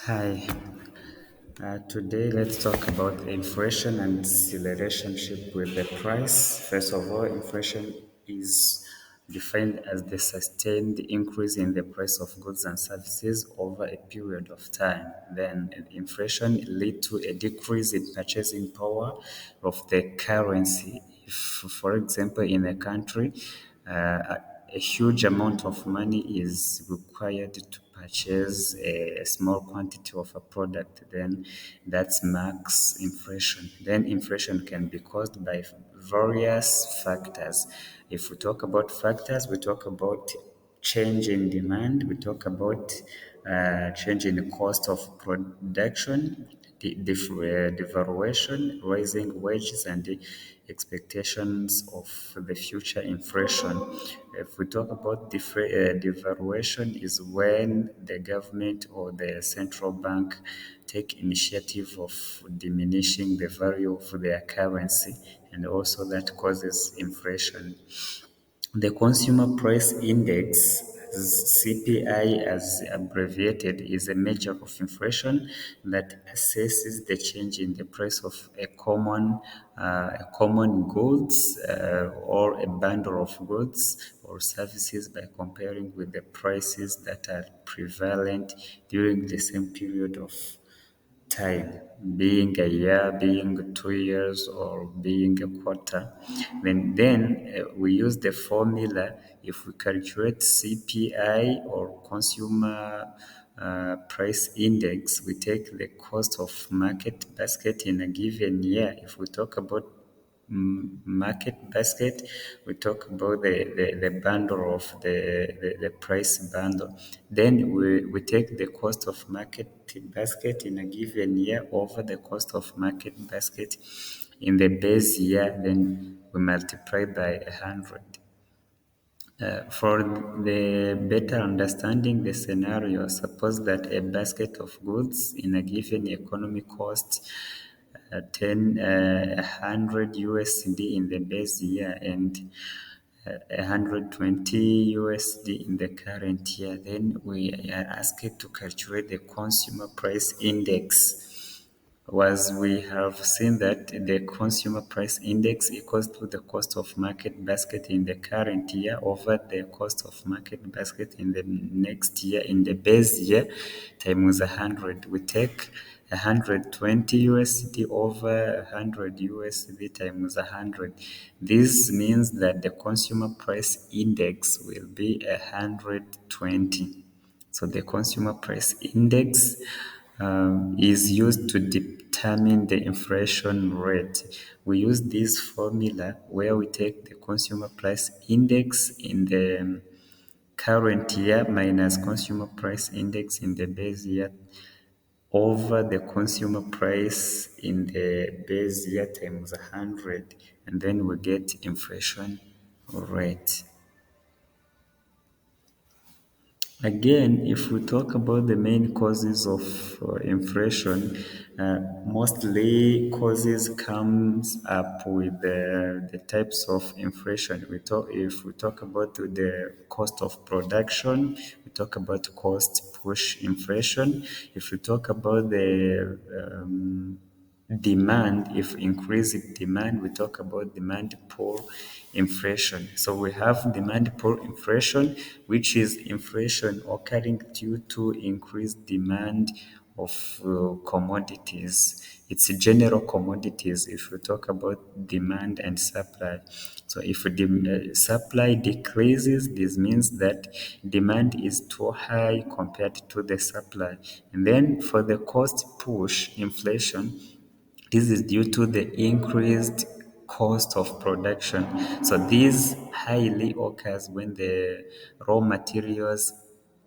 Hi, today let's talk about inflation and its relationship with the price. First of all, inflation is defined as the sustained increase in the price of goods and services over a period of time. Then inflation lead to a decrease in purchasing power of the currency. If, for example, in a country, a huge amount of money is required to purchase a small quantity of a product, then that marks inflation. Then inflation can be caused by various factors. If we talk about factors, we talk about change in demand, we talk about change in the cost of production, devaluation, rising wages, and the expectations of the future inflation. If we talk about devaluation, is when the government or the central bank take initiative of diminishing the value of their currency, and also that causes inflation. The Consumer Price Index, CPI as abbreviated, is a measure of inflation that assesses the change in the price of a common goods or a bundle of goods or services by comparing with the prices that are prevalent during the same period of time, being a year, being 2 years, or being a quarter. Then we use the formula. If we calculate CPI or consumer price index, we take the cost of market basket in a given year. If we talk about market basket, we talk about the bundle of the price bundle. Then we take the cost of market basket in a given year over the cost of market basket in the base year, then we multiply by 100. For the better understanding the scenario, suppose that a basket of goods in a given economy costs 100 USD in the base year and 120 USD in the current year. Then we are asked to calculate the consumer price index. Was we have seen that the consumer price index equals to the cost of market basket in the current year over the cost of market basket in the next year in the base year times 100. We take 120 USD over 100 USD times 100. This means that the consumer price index will be 120. So the consumer price index is used to determine the inflation rate. We use this formula where we take the consumer price index in the current year minus consumer price index in the base year over the consumer price in the base year times 100, and then we get inflation rate. Again, if we talk about the main causes of inflation, mostly causes comes up with the types of inflation. If we talk about the cost of production, we talk about cost push inflation. If we talk about the demand, if increasing demand, we talk about demand pull inflation. So we have demand pull inflation, which is inflation occurring due to increased demand of commodities. It's general commodities if we talk about demand and supply. So if the supply decreases, this means that demand is too high compared to the supply. And then for the cost push inflation, this is due to the increased cost of production. So this highly occurs when the raw materials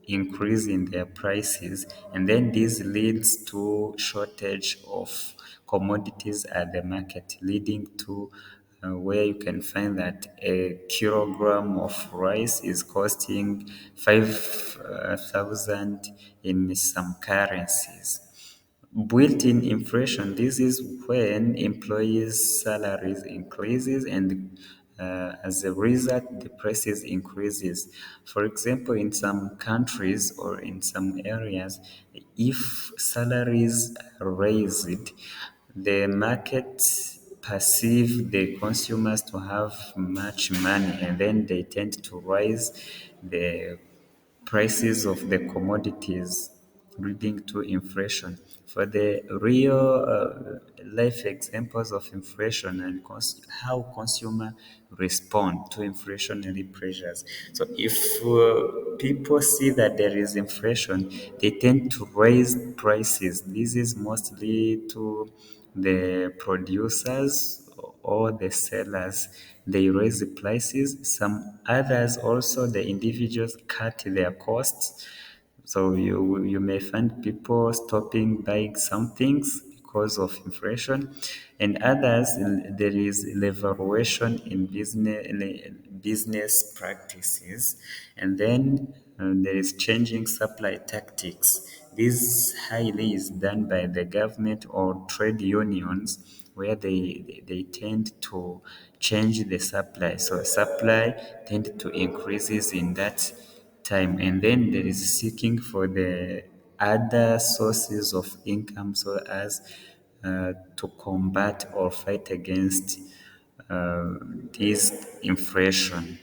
increase in their prices, and then this leads to shortage of commodities at the market, leading to where you can find that a kilogram of rice is costing 5,000 in some currencies. Built-in inflation, this is when employees' salaries increases and as a result, the prices increases. For example, in some countries or in some areas, if salaries are raised, the market perceive the consumers to have much money, and then they tend to raise the prices of the commodities, leading to inflation. For the real life examples of inflation and how consumer respond to inflationary pressures. So if people see that there is inflation, they tend to raise prices. This is mostly to the producers or the sellers. They raise the prices. Some others also, the individuals cut their costs. So you may find people stopping buying some things because of inflation, and others there is evaluation in business practices, and then there is changing supply tactics. This highly is done by the government or trade unions, where they tend to change the supply. So supply tend to increases in that time, and then there is seeking for the other sources of income so as to combat or fight against uh, this inflation.